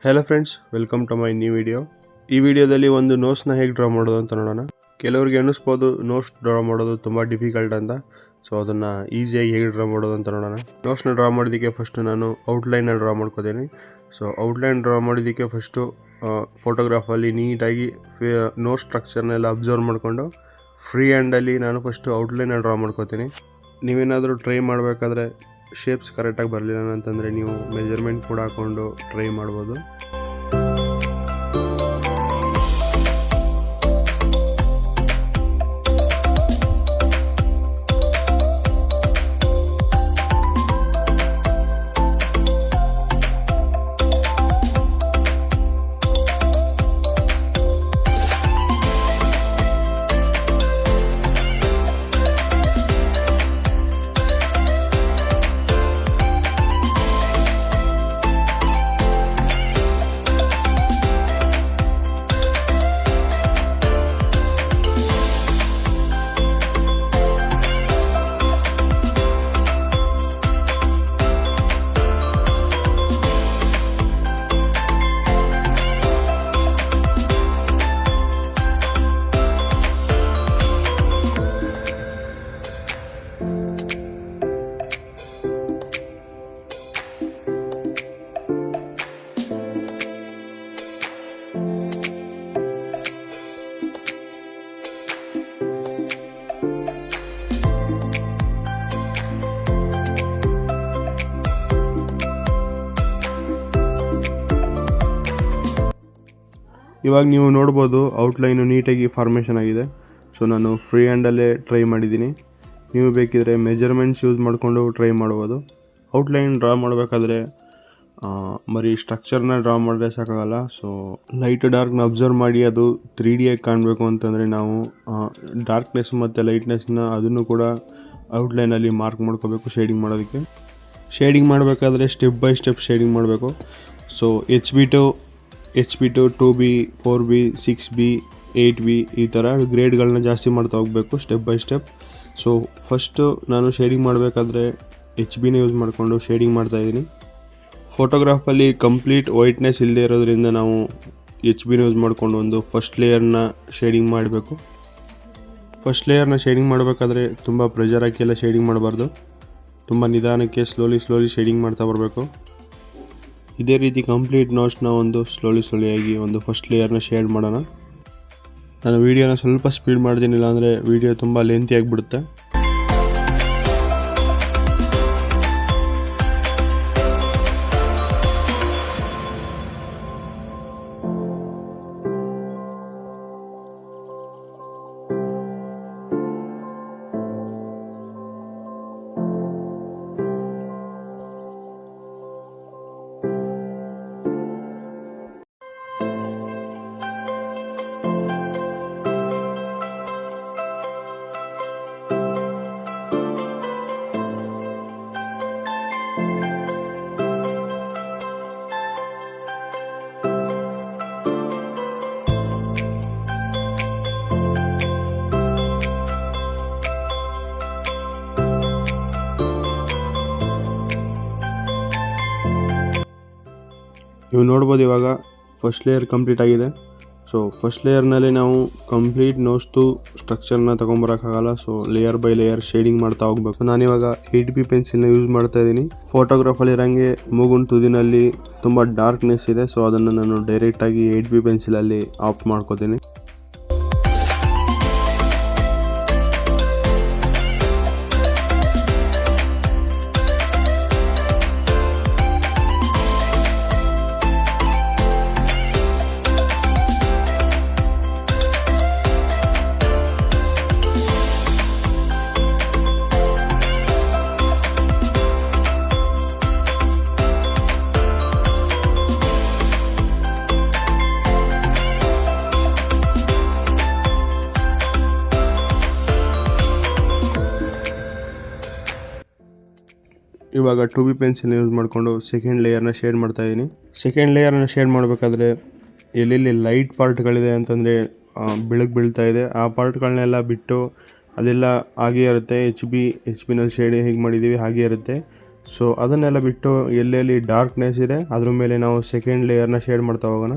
Hello friends, welcome to my new video. ಈ ವಿಡಿಯೋದಲ್ಲಿ ಒಂದು ನೋಟ್ಸ್ನ ಹೇಗೆ ಡ್ರಾ ಮಾಡೋದು ಅಂತ ನೋಡೋಣ. ಕೆಲವರಿಗೆ ಅನ್ನಿಸ್ಬೋದು ನೋಟ್ಸ್ ಡ್ರಾ ಮಾಡೋದು ತುಂಬ ಡಿಫಿಕಲ್ಟ್ ಅಂತ. ಸೊ ಅದನ್ನು ಈಸಿಯಾಗಿ ಹೇಗೆ ಡ್ರಾ ಮಾಡೋದು ಅಂತ ನೋಡೋಣ. ನೋಟ್ಸ್ನ ಡ್ರಾ ಮಾಡೋದಕ್ಕೆ ಫಸ್ಟು ನಾನು ಔಟ್ಲೈನ್ನ ಡ್ರಾ ಮಾಡ್ಕೋತೀನಿ. ಸೊ ಔಟ್ಲೈನ್ ಡ್ರಾ ಮಾಡೋದಕ್ಕೆ ಫಸ್ಟು ಫೋಟೋಗ್ರಾಫಲ್ಲಿ ನೀಟಾಗಿ ನೋಟ್ ಸ್ಟ್ರಕ್ಚರ್ನೆಲ್ಲ ಅಬ್ಸರ್ವ್ ಮಾಡಿಕೊಂಡು ಫ್ರೀ ಹ್ಯಾಂಡಲ್ಲಿ ನಾನು ಫಸ್ಟು ಔಟ್ಲೈನ್ನ ಡ್ರಾ ಮಾಡ್ಕೋತೀನಿ. ನೀವೇನಾದರೂ ಟ್ರೈ ಮಾಡಬೇಕಾದ್ರೆ ಶೇಪ್ಸ್ ಕರೆಕ್ಟಾಗಿ ಬರಲಿಲ್ಲ ಅಂತಂದರೆ ನೀವು ಮೆಜರ್ಮೆಂಟ್ ಕೂಡ ಹಾಕ್ಕೊಂಡು ಟ್ರೈ ಮಾಡ್ಬೋದು. ಇವಾಗ ನೀವು ನೋಡ್ಬೋದು ಔಟ್ಲೈನು ನೀಟಾಗಿ ಫಾರ್ಮೇಷನ್ ಆಗಿದೆ. ಸೊ ನಾನು ಫ್ರೀ ಹ್ಯಾಂಡಲ್ಲೇ ಟ್ರೈ ಮಾಡಿದ್ದೀನಿ. ನೀವು ಬೇಕಿದ್ರೆ ಮೆಜರ್ಮೆಂಟ್ಸ್ ಯೂಸ್ ಮಾಡಿಕೊಂಡು ಟ್ರೈ ಮಾಡ್ಬೋದು. ಔಟ್ಲೈನ್ ಡ್ರಾ ಮಾಡಬೇಕಾದ್ರೆ ಬರೀ ಸ್ಟ್ರಕ್ಚರ್ನ ಡ್ರಾ ಮಾಡಿದ್ರೆ ಸಾಕಾಗಲ್ಲ. ಸೊ ಲೈಟ್ ಡಾರ್ಕ್ನ ಅಬ್ಸರ್ವ್ ಮಾಡಿ ಅದು 3D ಆಗಿ ಕಾಣಬೇಕು ಅಂತಂದರೆ ನಾವು ಡಾರ್ಕ್ನೆಸ್ ಮತ್ತು ಲೈಟ್ನೆಸ್ನ ಅದನ್ನು ಕೂಡ ಔಟ್ಲೈನಲ್ಲಿ ಮಾರ್ಕ್ ಮಾಡ್ಕೋಬೇಕು ಶೇಡಿಂಗ್ ಮಾಡೋದಕ್ಕೆ. ಶೇಡಿಂಗ್ ಮಾಡಬೇಕಾದ್ರೆ ಸ್ಟೆಪ್ ಬೈ ಸ್ಟೆಪ್ ಶೇಡಿಂಗ್ ಮಾಡಬೇಕು. So HB2 2B 4B 6B 8B ಈ ಥರ ಗ್ರೇಡ್ಗಳನ್ನ ಜಾಸ್ತಿ ಮಾಡ್ತಾ ಹೋಗಬೇಕು step by step. So first ನಾನು ಶೇಡಿಂಗ್ ಮಾಡಬೇಕಾದ್ರೆ HBನ ಯೂಸ್ ಮಾಡಿಕೊಂಡು ಶೇಡಿಂಗ್ ಮಾಡ್ತಾಯಿದ್ದೀನಿ. ಫೋಟೋಗ್ರಾಫಲ್ಲಿ ಕಂಪ್ಲೀಟ್ ವೈಟ್ನೆಸ್ ಇಲ್ಲದೆ ಇರೋದ್ರಿಂದ ನಾವು HBನ ಯೂಸ್ ಮಾಡಿಕೊಂಡು ಒಂದು ಫಸ್ಟ್ ಲೇಯರ್ನ ಶೇಡಿಂಗ್ ಮಾಡಬೇಕು. ಫಸ್ಟ್ ಲೇಯರ್ನ ಶೇಡಿಂಗ್ ಮಾಡಬೇಕಾದ್ರೆ ತುಂಬ ಪ್ರೆಷರ್ ಹಾಕಿ ಎಲ್ಲ ಶೇಡಿಂಗ್ ಮಾಡಬಾರ್ದು. ತುಂಬ ನಿಧಾನಕ್ಕೆ ಸ್ಲೋಲಿ ಶೇಡಿಂಗ್ ಮಾಡ್ತಾ ಬರಬೇಕು. ಇದೇ ರೀತಿ ಕಂಪ್ಲೀಟ್ ನೋಟ್ಸ್ನ ಒಂದು ಸ್ಲೋಲಿಯಾಗಿ ಒಂದು ಫಸ್ಟ್ ಲೇಯರ್ನ ಶೇಡ್ ಮಾಡೋಣ. ನಾನು ವೀಡಿಯೋನ ಸ್ವಲ್ಪ ಸ್ಪೀಡ್ ಮಾಡ್ತೀನಿಲ್ಲ ಅಂದರೆ ವೀಡಿಯೋ ತುಂಬ ಲೆಂತಿ ಆಗಿಬಿಡುತ್ತೆ. ನೀವು ನೋಡ್ಬೋದು ಇವಾಗ ಫಸ್ಟ್ ಲೇಯರ್ ಕಂಪ್ಲೀಟ್ ಆಗಿದೆ. ಸೊ ಫಸ್ಟ್ ಲೇಯರ್ನಲ್ಲಿ ನಾವು ಕಂಪ್ಲೀಟ್ ನೋಟ್ಸ್ದು ಸ್ಟ್ರಕ್ಚರ್ನ ತೊಗೊಂಬರೋಕ್ಕಾಗಲ್ಲ. So layer by layer shading ಮಾಡ್ತಾ ಹೋಗಬೇಕು. ನಾನಿವಾಗ 8B ಪೆನ್ಸಿಲ್ನ ಯೂಸ್ ಮಾಡ್ತಾ ಇದ್ದೀನಿ. ಫೋಟೋಗ್ರಾಫಲ್ಲಿ ಇರೋಂಗೆ ಮೂಗುನ್ ತುದಿನಲ್ಲಿ ತುಂಬ ಡಾರ್ಕ್ನೆಸ್ ಇದೆ. ಸೊ ಅದನ್ನು ನಾನು ಡೈರೆಕ್ಟಾಗಿ 8B ಪೆನ್ಸಿಲಲ್ಲಿ ಆಫ್ ಮಾಡ್ಕೋತೀನಿ. ಇವಾಗ 2B ಪೆನ್ಸಿಲ್ನ ಯೂಸ್ ಮಾಡಿಕೊಂಡು ಸೆಕೆಂಡ್ ಲೇಯರ್ನ ಶೇಡ್ ಮಾಡ್ತಾಯಿದ್ದೀನಿ. ಸೆಕೆಂಡ್ ಲೇಯರ್ನ ಶೇಡ್ ಮಾಡಬೇಕಾದ್ರೆ ಎಲ್ಲೆಲ್ಲಿ ಲೈಟ್ ಪಾರ್ಟ್ಗಳಿದೆ ಅಂತಂದರೆ ಬೆಳಕು ಬೀಳ್ತಾ ಇದೆ ಆ ಪಾರ್ಟ್ಗಳನ್ನೆಲ್ಲ ಬಿಟ್ಟು ಅದೆಲ್ಲ ಹಾಗೇ ಇರುತ್ತೆ. ಎಚ್ ಬಿನಲ್ಲಿ ಶೇಡ್ ಹೇಗೆ ಮಾಡಿದ್ದೀವಿ ಹಾಗೇ ಇರುತ್ತೆ. ಸೊ ಅದನ್ನೆಲ್ಲ ಬಿಟ್ಟು ಎಲ್ಲೆಲ್ಲಿ ಡಾರ್ಕ್ನೆಸ್ ಇದೆ ಅದ್ರ ಮೇಲೆ ನಾವು ಸೆಕೆಂಡ್ ಲೇಯರ್ನ ಶೇಡ್ ಮಾಡ್ತಾ ಹೋಗೋಣ.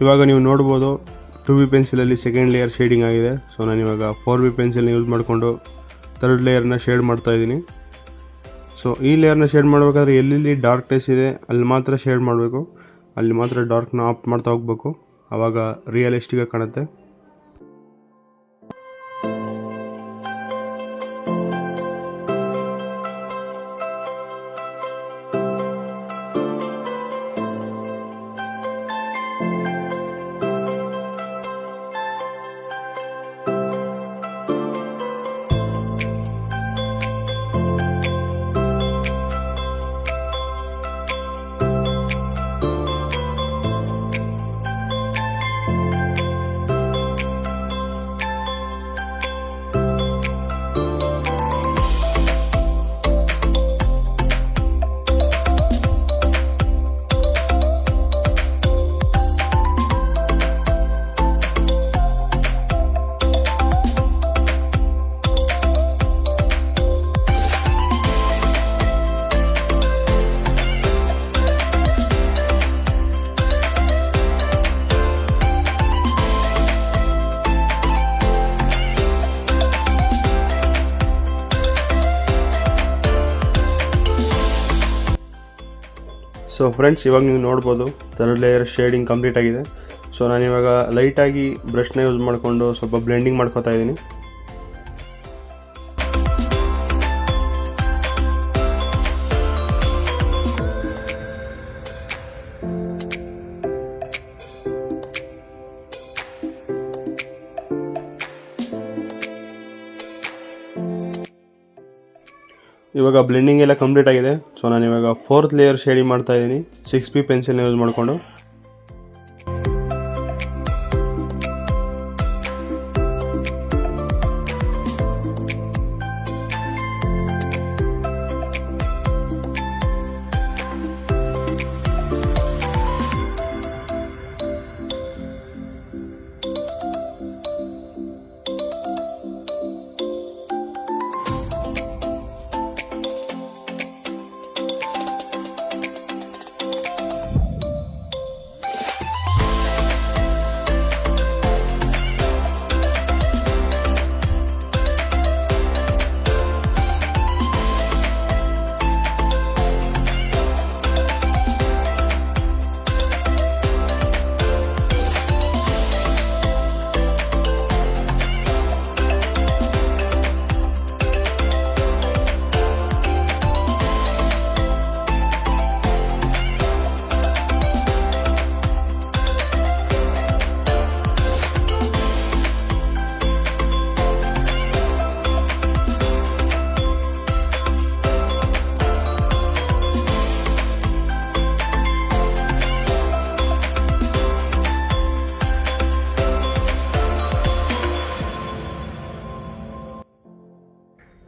ಇವಾಗ ನೀವು ನೋಡ್ಬೋದು 2B ಪೆನ್ಸಿಲಲ್ಲಿ ಸೆಕೆಂಡ್ ಲೇಯರ್ ಶೇಡಿಂಗ್ ಆಗಿದೆ. ಸೊ ನಾನು ಇವಾಗ 4B ಪೆನ್ಸಿಲ್ನ ಯೂಸ್ ಮಾಡಿಕೊಂಡು ಥರ್ಡ್ ಲೇಯರ್ನ ಶೇಡ್ ಮಾಡ್ತಾ ಇದ್ದೀನಿ. ಸೊ ಈ ಲೇಯರ್ನ ಶೇಡ್ ಮಾಡಬೇಕಾದ್ರೆ ಎಲ್ಲೆಲ್ಲಿ ಡಾರ್ಕ್ನೆಸ್ ಇದೆ ಅಲ್ಲಿ ಮಾತ್ರ ಶೇಡ್ ಮಾಡಬೇಕು, ಅಲ್ಲಿ ಮಾತ್ರ ಡಾರ್ಕ್ನ ಆಫ್ ಮಾಡ್ತಾ ಹೋಗ್ಬೇಕು, ಆವಾಗ ರಿಯಲಿಸ್ಟಿಕಾಗಿ ಕಾಣುತ್ತೆ. ಸೊ ಫ್ರೆಂಡ್ಸ್, ಇವಾಗ ನೀವು ನೋಡ್ಬೋದು ಥರ್ಡ್ ಲೇಯರ್ ಶೇಡಿಂಗ್ ಕಂಪ್ಲೀಟ್ ಆಗಿದೆ. ಸೊ ನಾನಿವಾಗ ಲೈಟಾಗಿ ಬ್ರಷ್ನ ಯೂಸ್ ಮಾಡಿಕೊಂಡು ಸ್ವಲ್ಪ ಬ್ಲೆಂಡಿಂಗ್ ಮಾಡ್ಕೋತಾ ಇದ್ದೀನಿ. ಇವಾಗ ಬ್ಲೆಂಡಿಂಗ್ ಎಲ್ಲ ಕಂಪ್ಲೀಟ್ ಆಗಿದೆ. ಸೊ ನಾನು ಇವಾಗ 4th ಲೇಯರ್ ಶೇಡಿಂಗ್ ಮಾಡ್ತಾ ಇದ್ದೀನಿ 6B ಪೆನ್ಸಿಲ್ನ ಯೂಸ್ ಮಾಡಿಕೊಂಡು.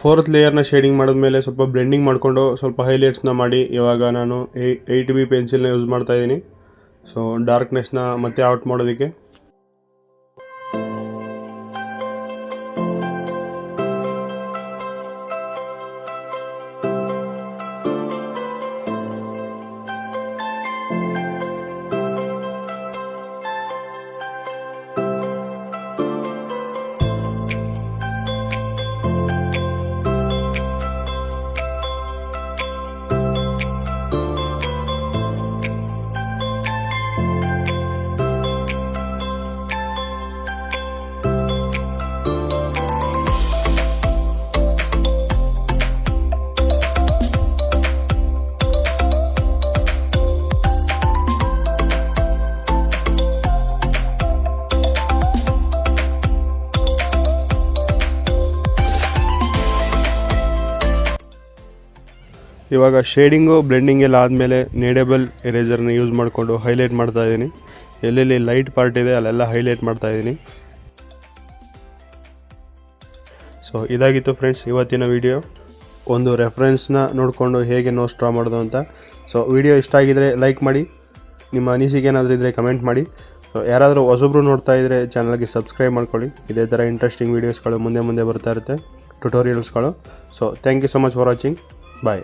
ಫೋರ್ತ್ ಲೇಯರ್ನ ಶೇಡಿಂಗ್ ಮಾಡಿದ್ಮೇಲೆ ಸ್ವಲ್ಪ ಬ್ಲೆಂಡಿಂಗ್ ಮಾಡಿಕೊಂಡು ಸ್ವಲ್ಪ ಹೈಲೈಟ್ಸ್ನ ಮಾಡಿ ಇವಾಗ ನಾನು 8B ಪೆನ್ಸಿಲ್ನ ಯೂಸ್ ಮಾಡ್ತಾ ಇದ್ದೀನಿ. ಸೊ ಡಾರ್ಕ್ನೆಸ್ನ ಮತ್ತೆ ಔಟ್ ಮಾಡೋದಕ್ಕೆ. ಇವಾಗ ಶೇಡಿಂಗು ಬ್ಲೆಂಡಿಂಗ್ ಎಲ್ಲ ಆದಮೇಲೆ ನೇಡೇಬಲ್ ಎರೇಸರ್ನ ಯೂಸ್ ಮಾಡಿಕೊಂಡು ಹೈಲೈಟ್ ಮಾಡ್ತಾಯಿದ್ದೀನಿ. ಎಲ್ಲೆಲ್ಲಿ ಲೈಟ್ ಪಾರ್ಟ್ ಇದೆ ಅಲ್ಲೆಲ್ಲ ಹೈಲೈಟ್ ಮಾಡ್ತಾಯಿದ್ದೀನಿ. ಸೊ ಇದಾಗಿತ್ತು ಫ್ರೆಂಡ್ಸ್ ಇವತ್ತಿನ ವಿಡಿಯೋ. ಒಂದು ರೆಫರೆನ್ಸ್ನ ನೋಡಿಕೊಂಡು ಹೇಗೆ ನೋಸ್ ಡ್ರಾ ಮಾಡೋದು ಅಂತ. ಸೊ ವಿಡಿಯೋ ಇಷ್ಟ ಆಗಿದರೆ ಲೈಕ್ ಮಾಡಿ, ನಿಮ್ಮ ಅನಿಸಿಕೆ ಏನಾದರೂ ಇದ್ದರೆ ಕಮೆಂಟ್ ಮಾಡಿ. ಸೊ ಯಾರಾದರೂ ಹೊಸಬ್ರು ನೋಡ್ತಾ ಇದ್ದರೆ ಚಾನಲ್ಗೆ ಸಬ್ಸ್ಕ್ರೈಬ್ ಮಾಡ್ಕೊಳ್ಳಿ. ಇದೇ ಥರ ಇಂಟ್ರೆಸ್ಟಿಂಗ್ ವೀಡಿಯೋಸ್ಗಳು ಮುಂದೆ ಬರ್ತಾ ಇರುತ್ತೆ, ಟ್ಯುಟೋರಿಯಲ್ಸ್ಗಳು. So thank you so much for watching. Bye.